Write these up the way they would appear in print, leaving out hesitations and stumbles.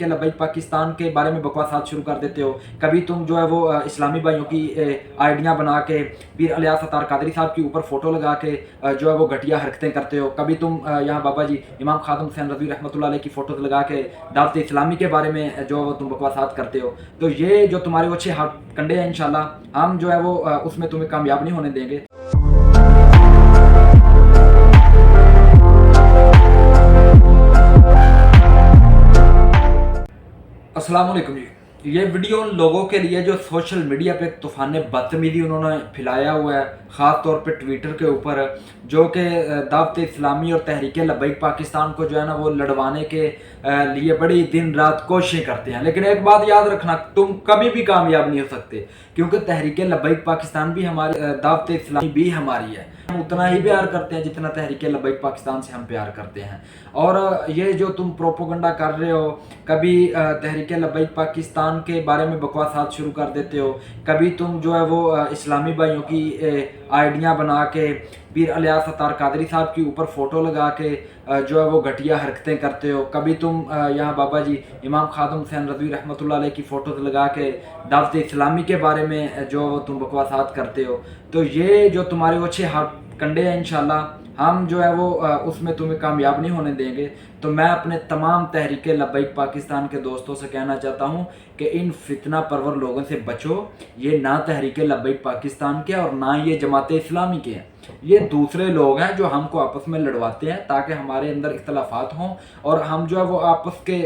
के लबैक पाकिस्तान के बारे में बकवासात शुरू कर देते हो। कभी तुम जो है वो इस्लामी भाइयों की आइडियाँ बना के पीर इलियास अत्तार कादरी साहब के ऊपर फ़ोटो लगा के जो है वो घटिया हरकतें करते हो। कभी तुम यहाँ बाबा जी इमाम खादम हुसैन रज़वी रहमतुल्लाह अलैह की फ़ोटो लगा के दावत इस्लामी के बारे में जो है वो तुम बकवासात करते हो। तो ये जो तुम्हारे वो अच्छे कंडे हैं, इंशाल्लाह हम जो है वो उसमें तुम्हें कामयाब नहीं होने देंगे। अस्सलाम वालेकुम जी। ये वीडियो उन लोगों के लिए जो सोशल मीडिया पे तूफ़ान बदतमीज़ी उन्होंने फैलाया हुआ है, ख़ास तौर पे ट्विटर के ऊपर, जो कि दावत इस्लामी और तहरीक लबैक पाकिस्तान को जो है ना वो लड़वाने के लिए बड़ी दिन रात कोशिशें करते हैं। लेकिन एक बात याद रखना, तुम कभी भी कामयाब नहीं हो सकते, क्योंकि तहरीक लबैक पाकिस्तान भी हमारी, दावत इस्लामी भी हमारी है। हम उतना ही प्यार करते हैं जितना तहरीक लबैक पाकिस्तान से हम प्यार करते हैं। और ये जो तुम प्रोपोगंडा कर रहे हो, कभी तहरीक लबैक पाकिस्तान के बारे में बकवासात शुरू कर देते हो, कभी तुम जो है वो इस्लामी भाइयों की आइडियाँ बना के पीर इलियास अत्तार कादरी साहब के ऊपर फ़ोटो लगा के जो है वो घटिया हरकतें करते हो। कभी तुम यहाँ बाबा जी इमाम खादम हुसैन रज़वी रहमतुल्लाह अलैह की फ़ोटो लगा के दावत इस्लामी के बारे में जो तुम बकवासात करते हो। तो ये जो तुम्हारे वो अच्छे कंडे हैं, इंशाल्लाह हम जो है वो उसमें तुम्हें कामयाब नहीं होने देंगे। तो मैं अपने तमाम तहरीक लबैक पाकिस्तान के दोस्तों से कहना चाहता हूँ कि इन फितना परवर लोगों से बचो। ये ना तहरीक लबैक पाकिस्तान के और ना ये जमात इस्लामी के हैं, ये दूसरे लोग हैं जो हमको आपस में लड़वाते हैं ताकि हमारे अंदर इख्तलाफात हों और हम जो है वो आपस के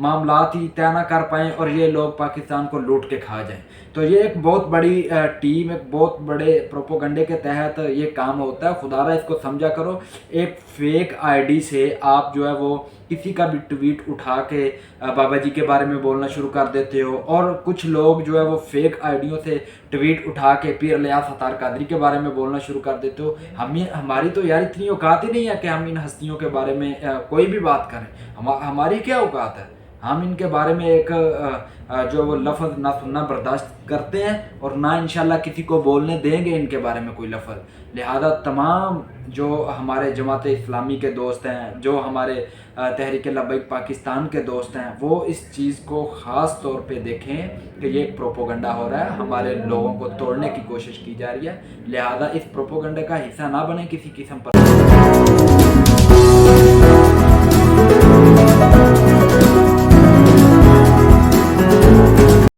मामलात ही तय ना कर पाएँ और ये लोग पाकिस्तान को लूट के खा जाएं। तो ये एक बहुत बड़ी टीम, एक बहुत बड़े प्रोपोगंडे के तहत ये काम होता है। खुदारा इसको समझा करो। एक फेक आईडी से आप जो है वो किसी का भी ट्वीट उठा के बाबा जी के बारे में बोलना शुरू कर देते हो, और कुछ लोग जो है वो फेक आईडियों से ट्वीट उठा के पीर इलियास अत्तार कादरी के बारे में बोलना शुरू कर देते हो। हमारी तो यार इतनी औकात ही नहीं है कि हम इन हस्तियों के बारे में कोई भी बात करें। हमारी क्या औकात है? हम इनके बारे में एक जो वो लफ्ज़ ना सुनना बर्दाश्त करते हैं और ना इंशाल्लाह किसी को बोलने देंगे इनके बारे में कोई लफ्ज़। लिहाजा तमाम जो हमारे जमात इस्लामी के दोस्त हैं, जो हमारे तहरीक लबैक पाकिस्तान के दोस्त हैं, वो इस चीज़ को ख़ास तौर पे देखें कि ये एक प्रोपोगंडा हो रहा है, हमारे लोगों को तोड़ने की कोशिश की जा रही है। लिहाजा इस प्रोपोगंडे का हिस्सा ना बने किसी किस्म पर।